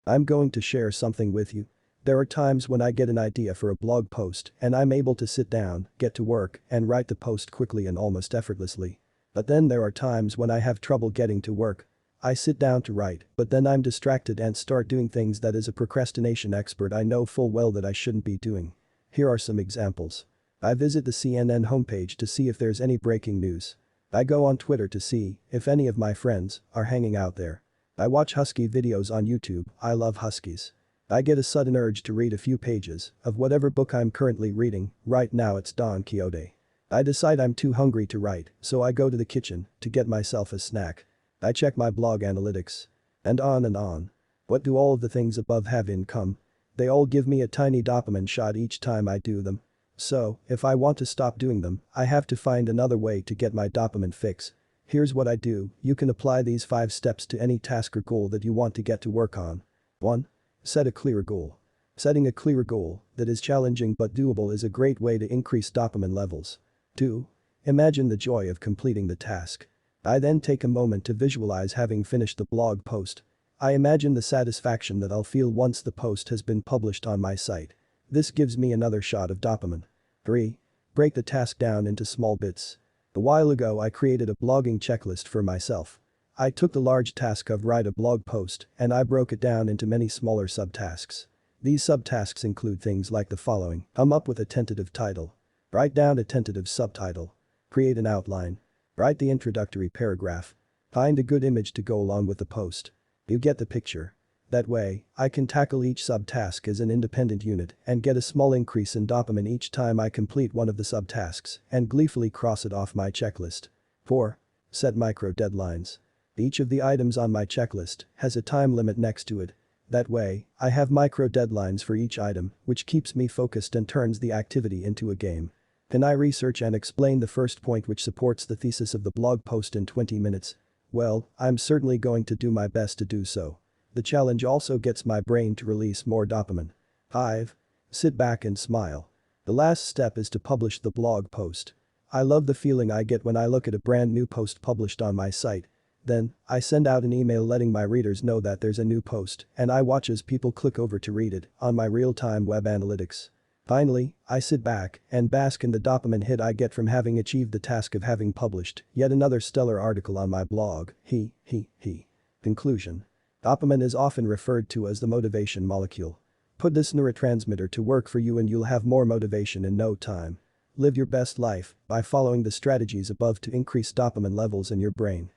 I'm going to share something with you. There are times when I get an idea for a blog post and I'm able to sit down, get to work, and write the post quickly and almost effortlessly. But then there are times when I have trouble getting to work. I sit down to write, but then I'm distracted and start doing things that as a procrastination expert I know full well that I shouldn't be doing. Here are some examples. I visit the CNN homepage to see if there's any breaking news. I go on Twitter to see if any of my friends are hanging out there. I watch husky videos on YouTube. I love huskies. I get a sudden urge to read a few pages of whatever book I'm currently reading. Right now it's Don Quixote. I decide I'm too hungry to write, so I go to the kitchen to get myself a snack. I check my blog analytics. And on and on. What do all of the things above have in common? They all give me a tiny dopamine shot each time I do them. So, if I want to stop doing them, I have to find another way to get my dopamine fix. Here's what I do. You can apply these 5 steps to any task or goal that you want to get to work on. 1. Set a clear goal. Setting a clear goal that is challenging but doable is a great way to increase dopamine levels. 2. Imagine the joy of completing the task. I then take a moment to visualize having finished the blog post. I imagine the satisfaction that I'll feel once the post has been published on my site. This gives me another shot of dopamine. 3. Break the task down into small bits. A while ago I created a blogging checklist for myself. I took the large task of write a blog post and I broke it down into many smaller subtasks. These subtasks include things like the following: come up with a tentative title. Write down a tentative subtitle. Create an outline. Write the introductory paragraph. Find a good image to go along with the post. You get the picture. That way, I can tackle each subtask as an independent unit and get a small increase in dopamine each time I complete one of the subtasks and gleefully cross it off my checklist. 4. Set micro deadlines. Each of the items on my checklist has a time limit next to it. That way, I have micro deadlines for each item, which keeps me focused and turns the activity into a game. Can I research and explain the first point which supports the thesis of the blog post in 20 minutes? Well, I'm certainly going to do my best to do so. The challenge also gets my brain to release more dopamine. 5. Sit back and smile. The last step is to publish the blog post. I love the feeling I get when I look at a brand new post published on my site. Then, I send out an email letting my readers know that there's a new post and I watch as people click over to read it on my real-time web analytics. Finally, I sit back and bask in the dopamine hit I get from having achieved the task of having published yet another stellar article on my blog. Conclusion. Dopamine is often referred to as the motivation molecule. Put this neurotransmitter to work for you and you'll have more motivation in no time. Live your best life by following the strategies above to increase dopamine levels in your brain.